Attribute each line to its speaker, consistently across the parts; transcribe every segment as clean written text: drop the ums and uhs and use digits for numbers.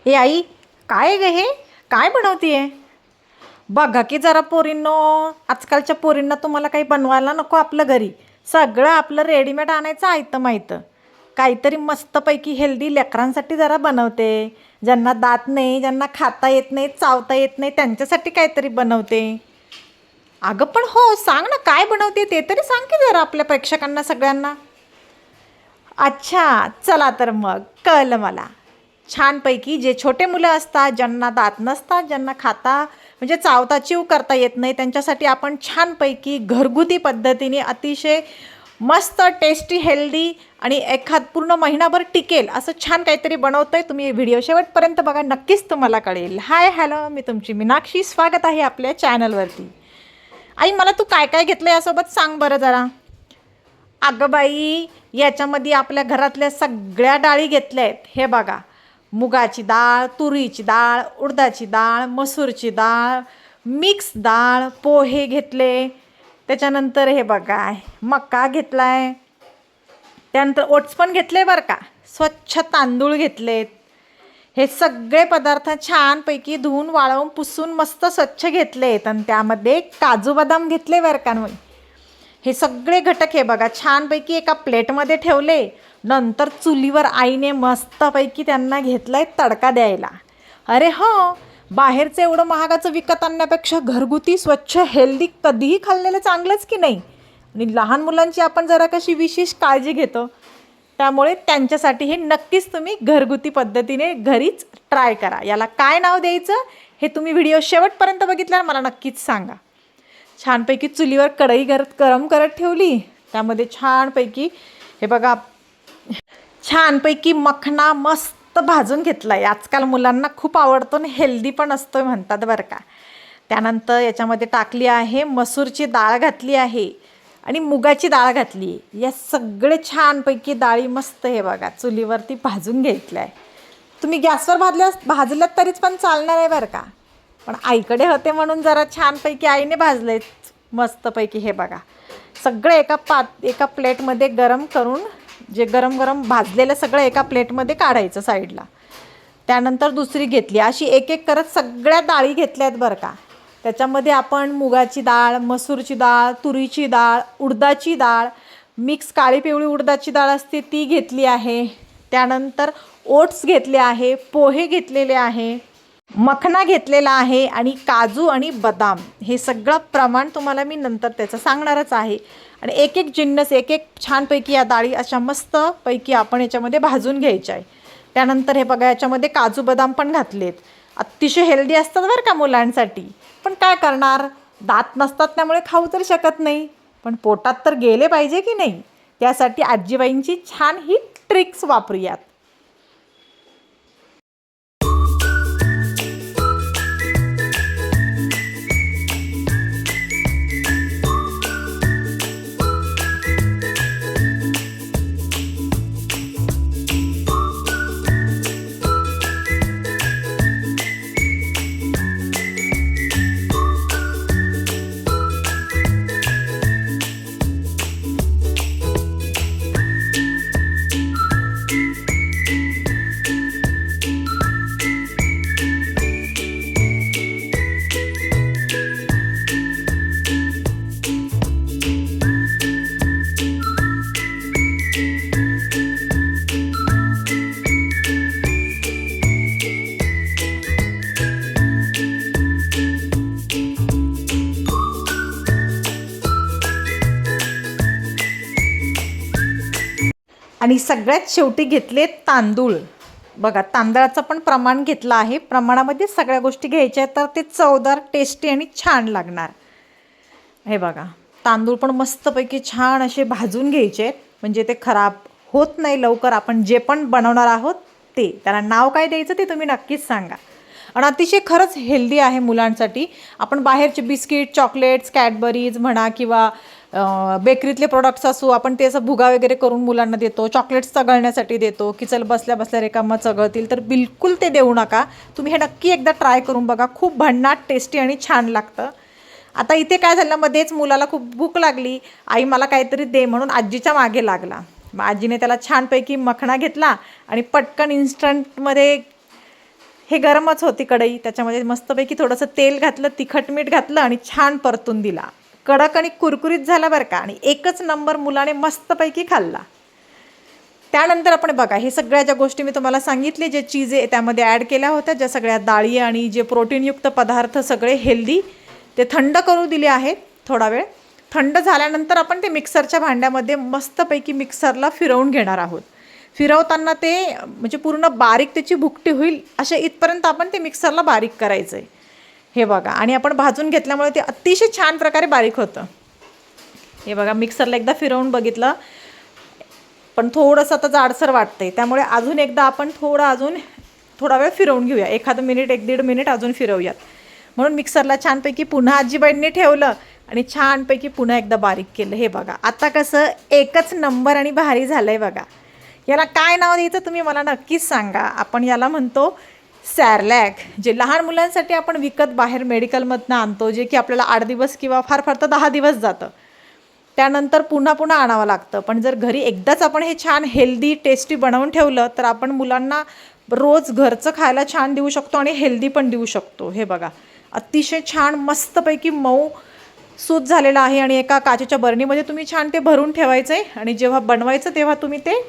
Speaker 1: ए आई, काय ग हे? काय बनवतीये? बघा की जरा पोरींनो, आजकालच्या पोरींना तुम्हाला काही बनवायला नको आपलं घरी. सगळं आपलं रेडीमेड आणायचं आयतं माहितं. काहीतरी मस्तपैकी हेल्दी लेकरांसाठी जरा बनवते. ज्यांना दात नाही, ज्यांना खाता येत नाही, चावता येत नाही, त्यांच्यासाठी काहीतरी बनवते. अगं पण हो, सांग ना काय बनवते ते तरी सांग की जरा आपल्या प्रेक्षकांना सगळ्यांना. अच्छा, चला तर मग कळलं मला. छानपैकी जे छोटे मुलं असतात, ज्यांना दात नसतात, ज्यांना खाता म्हणजे चावता चीव करता येत नाही, त्यांच्यासाठी आपण छानपैकी घरगुती पद्धतीने अतिशय मस्त टेस्टी हेल्दी आणि एखाद पूर्ण महिनाभर टिकेल असं छान काहीतरी बनवतोय. तुम्ही व्हिडिओ शेवटपर्यंत बघा, नक्कीच तुम्हाला कळेल. हाय हॅलो, मी तुमची मीनाक्षी, स्वागत आहे आपल्या चॅनलवरती. आई, मला तू काय काय घेतलं यासोबत सांग बरं जरा. अगं बाई, याच्यामध्ये आपल्या घरातल्या सगळ्या डाळी घेतल्या आहेत. हे बघा, मुगाची डाळ, तुरीची डाळ, उडदाची डाळ, मसूरची डाळ, मिक्स डाळ, पोहे घेतले. त्याच्यानंतर हे बघा, मका घेतला आहे. त्यानंतर ओट्स पण घेतले बरं का. स्वच्छ तांदूळ घेतलेत. हे सगळे पदार्थ छानपैकी धुवून वाळवून पुसून मस्त स्वच्छ घेतलेत आणि त्यामध्ये काजू बदाम घेतले बरं का. हे सगळे घटक हे बघा छानपैकी एका प्लेटमध्ये ठेवले. नंतर चुलीवर आईने मस्तपैकी त्यांना घेतलंय तडका द्यायला. अरे हो, बाहेरचं एवढं महागाचं विकत आणण्यापेक्षा घरगुती स्वच्छ हेल्दी कधीही खाल्लेलं चांगलंच की नाही. आणि लहान मुलांची आपण जरा कशी विशेष काळजी घेतो, त्यामुळे त्यांच्यासाठी हे नक्कीच तुम्ही घरगुती पद्धतीने घरीच ट्राय करा. याला काय नाव द्यायचं हे तुम्ही व्हिडिओ शेवटपर्यंत बघितल्यावर मला नक्कीच सांगा. छानपैकी चुलीवर कढई गरम करत ठेवली. त्यामध्ये छानपैकी हे बघा, छानपैकी मखना मस्त भाजून घेतला आहे. आजकाल मुलांना खूप आवडतो आणि हेल्दी पण असतो म्हणतात बरं का. त्यानंतर याच्यामध्ये टाकली आहे मसूरची डाळ घातली आहे आणि मुगाची डाळ घातली आहे. या सगळे छानपैकी डाळी मस्त हे बघा चुलीवरती भाजून घेतल्या आहे. तुम्ही गॅसवर भाजल्यात तरीच पण चालणार आहे बरं का. पण आईकडे होते म्हणून जरा छानपैकी आईने भाजले मस्तपैकी. हे बघा सगळं एका प्लेटमध्ये गरम करून, जे गरम गरम भाजलेलं सगळं एका प्लेटमध्ये काढायचं साईडला. त्यानंतर दुसरी घेतली. अशी एक एक करत सगळ्या डाळी घेतल्या आहेत बरं का. त्याच्यामध्ये आपण मुगाची डाळ, मसूरची डाळ, तुरीची डाळ, उडदाची डाळ, मिक्स काळी पिवळी उडदाची डाळ असते ती घेतली आहे. त्यानंतर ओट्स घेतले आहे, पोहे घेतलेले आहे, मखना घेतलेला आहे आणि काजू आणि बदाम. हे सगळं प्रमाण तुम्हाला मी नंतर त्याचं सांगणारच आहे. आणि एक एक जिन्नस एक एक छानपैकी या डाळी अशा मस्तपैकी आपण याच्यामध्ये भाजून घ्यायच्या आहे. त्यानंतर हे बघा याच्यामध्ये काजू बदाम पण घातलेत. अतिशय हेल्दी असतात बरं का मुलांसाठी. पण काय करणार, दात नसतात त्यामुळे खाऊ तर शकत नाही, पण पोटात तर गेले पाहिजे की नाही. त्यासाठी आजीबाईंची छान ही ट्रिक्स वापरूयात. आणि सगळ्यात शेवटी घेतले तांदूळ. बघा तांदळाचं पण प्रमाण घेतलं आहे. प्रमाणामध्ये सगळ्या गोष्टी घ्यायच्या आहेत तर ते चवदार, टेस्टी आणि छान लागणार. हे बघा तांदूळ पण मस्तपैकी छान असे भाजून घ्यायचे आहेत, म्हणजे ते खराब होत नाही लवकर. आपण जे पण बनवणार आहोत ते, त्याला नाव काय द्यायचं ते तुम्ही नक्कीच सांगा. आणि अतिशय खरंच हेल्दी आहे मुलांसाठी. आपण बाहेरचे बिस्किट, चॉकलेट्स, कॅडबरीज म्हणा किंवा बेकरीतले प्रोडक्ट्स असू, आपण ते असं भुगा वगैरे करून मुलांना देतो, चॉकलेट्स चघळण्यासाठी देतो की चल बसल्या बसल्या रेकामा चघळतील, तर बिलकुल ते देऊ नका. तुम्ही हे नक्की एकदा ट्राय करून बघा. खूप भन्नाट, टेस्टी आणि छान लागतं. आता इथे काय झालं, मध्येच मुलाला खूप भूक लागली, आई मला काहीतरी दे म्हणून आजीच्या मागे लागला. मग आजीने त्याला छानपैकी मखणा घेतला आणि पटकन इन्स्टंटमध्ये हे गरमच होती कढई, त्याच्यामध्ये मस्तपैकी थोडंसं तेल घातलं, तिखट मीठ घातलं आणि छान परतून दिला. कडक आणि कुरकुरीत झाला बरं का, आणि एकच नंबर मुलाने मस्तपैकी खाल्ला. त्यानंतर आपण बघा हे सगळ्या ज्या गोष्टी मी तुम्हाला सांगितले, जे चीज त्यामध्ये ॲड केल्या होत्या, ज्या सगळ्या डाळी आणि जे प्रोटीनयुक्त पदार्थ सगळे हेल्दी, ते थंड करू दिले आहेत थोडा वेळ. थंड झाल्यानंतर आपण ते मिक्सरच्या भांड्यामध्ये मस्तपैकी मिक्सरला फिरवून घेणार आहोत. फिरवताना ते म्हणजे पूर्ण बारीक त्याची भुकटी होईल अशा इथपर्यंत आपण ते मिक्सरला बारीक करायचं आहे. हे बघा, आणि आपण भाजून घेतल्यामुळे ते अतिशय छान प्रकारे बारीक होतं. हे बघा, मिक्सरला एकदा फिरवून बघितलं, पण थोडंसं आता जाडसर वाटतंय, त्यामुळे अजून एकदा आपण थोडा वेळ फिरवून घेऊया. एखादं मिनिट, 1-1.5 मिनिट अजून फिरवूयात. म्हणून मिक्सरला छानपैकी पुन्हा आजीबाईंनी ठेवलं आणि छानपैकी पुन्हा एकदा बारीक केलं. हे बघा, आता कसं एकच नंबर आणि भारी झालं आहे बघा. याला काय नाव द्यायचं तुम्ही मला नक्कीच सांगा. आपण याला म्हणतो सॅरलॅक, जे लहान मुलांसाठी आपण विकत बाहेर मेडिकलमधनं आणतो, जे की आपल्याला 8 दिवस किंवा फार फार तर 10 दिवस जातं. त्यानंतर पुन्हा पुन्हा आणावं लागतं. पण जर घरी एकदाच आपण हे छान हेल्दी टेस्टी बनवून ठेवलं तर आपण मुलांना रोज घरचं खायला छान देऊ शकतो आणि हेल्दी पण देऊ शकतो. हे बघा, अतिशय छान मस्तपैकी मऊ सूत झालेलं आहे, आणि एका काचेच्या बरणीमध्ये तुम्ही छान ते भरून ठेवायचं आहे, आणि जेव्हा बनवायचं तेव्हा तुम्ही ते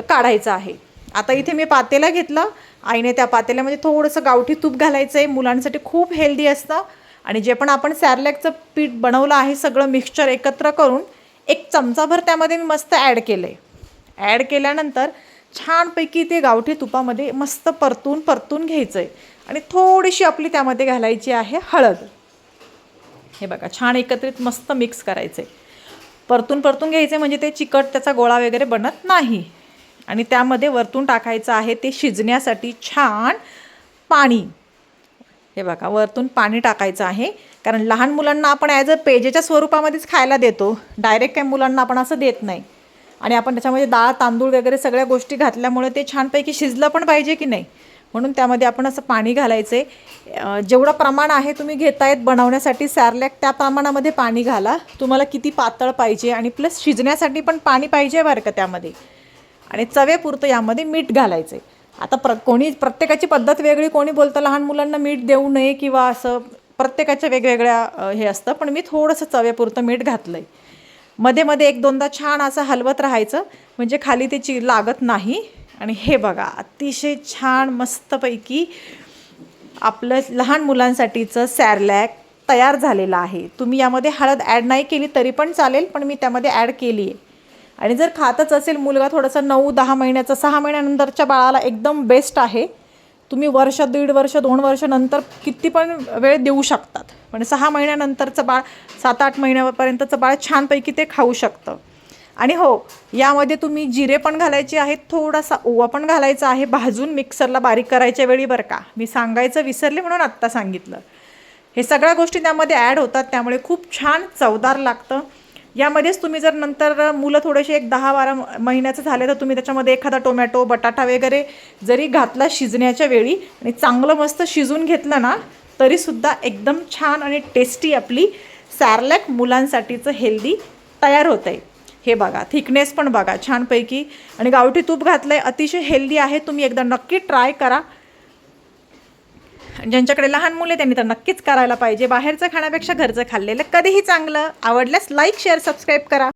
Speaker 1: काढायचं आहे. आता इथे मी पातेलं घेतलं. आईने त्या पातेल्यामध्ये थोडंसं गावठी तूप घालायचं आहे. मुलांसाठी खूप हेल्दी असतं. आणि जे पण आपण सॅरलॅकचं पीठ बनवलं आहे सगळं मिक्सचर एकत्र करून 1 चमचाभर त्यामध्ये मी मस्त ॲड केलं आहे. ॲड केल्यानंतर छानपैकी ते गावठी तुपामध्ये मस्त परतून घ्यायचं आहे, आणि थोडीशी आपली त्यामध्ये घालायची आहे हळद. हे बघा, छान एकत्रित मस्त मिक्स करायचं आहे. परतून घ्यायचं म्हणजे ते चिकट त्याचा गोळा वगैरे बनत नाही. आणि त्यामध्ये वरतून टाकायचं आहे ते शिजण्यासाठी छान पाणी. हे बघा, वरतून पाणी टाकायचं आहे, कारण लहान मुलांना आपण ॲज अ पेजेच्या स्वरूपामध्येच खायला देतो. डायरेक्ट काही मुलांना आपण असं देत नाही. आणि आपण त्याच्यामध्ये डाळ, तांदूळ वगैरे सगळ्या गोष्टी घातल्यामुळे ते छानपैकी शिजलं पण पाहिजे की नाही, म्हणून त्यामध्ये आपण असं पाणी घालायचं आहे. जेवढं प्रमाण आहे तुम्ही घेतायत बनवण्यासाठी सॅरलॅक, त्या प्रमाणामध्ये पाणी घाला. तुम्हाला किती पातळ पाहिजे, आणि प्लस शिजण्यासाठी पण पाणी पाहिजे बरं का त्यामध्ये. आणि चवेपुरतं यामध्ये मीठ घालायचं आहे. आता प्रत्येकाची पद्धत वेगळी. कोणी बोलतं लहान मुलांना मीठ देऊ नये किंवा असं, प्रत्येकाच्या वेगवेगळ्या हे असतं. पण मी थोडंसं चवेपुरतं मीठ घातलं आहे. मध्ये 1-2दा छान असं हलवत राहायचं, म्हणजे खाली ते लागत नाही. आणि हे बघा, अतिशय छान मस्तपैकी आपलं लहान मुलांसाठीचं सॅरलॅक तयार झालेलं आहे. तुम्ही यामध्ये हळद ॲड नाही केली तरी पण चालेल, पण मी त्यामध्ये ॲड केली आहे. आणि जर खातच असेल मुलगा थोडंसं 9-10 महिन्याचा, 6 महिन्यानंतरच्या बाळाला एकदम बेस्ट आहे. तुम्ही वर्ष, 1.5 वर्ष, 2 वर्ष नंतर किती पण वेळ देऊ शकतात. पण 6 महिन्यानंतरचं बाळ, 7-8 महिन्यापर्यंतचं बाळ छानपैकी ते खाऊ शकतं. आणि हो, यामध्ये तुम्ही जिरे पण घालायचे आहेत, थोडासा ओवा पण घालायचा आहे भाजून मिक्सरला बारीक करायच्या वेळी बरं का. मी सांगायचं विसरले म्हणून आत्ता सांगितलं. हे सगळ्या गोष्टी त्यामध्ये ॲड होतात, त्यामुळे खूप छान चवदार लागतं. यामध्येच तुम्ही जर नंतर मुलं थोडेसे 10-12 महिन्याचं झाले तर तुम्ही त्याच्यामध्ये एखादा टोमॅटो, बटाटा वगैरे जरी घातला शिजण्याच्या वेळी, आणि चांगलं मस्त शिजून घेतलं ना, तरीसुद्धा एकदम छान आणि टेस्टी आपली सॅरलॅक मुलांसाठीचं हेल्दी तयार होतं आहे. हे बघा, थिकनेस पण बघा छानपैकी, आणि गावठी तूप घातलं आहे, अतिशय हेल्दी आहे. तुम्ही एकदा नक्की ट्राय करा. ज्यांच्याकडे लहान मुले त्यांनी तर नक्कीच करायला पाहिजे. बाहेरचं खाण्यापेक्षा घरचं खाल्लेलं कधीही चांगलं. आवडल्यास लाईक, शेअर, सबस्क्राईब करा.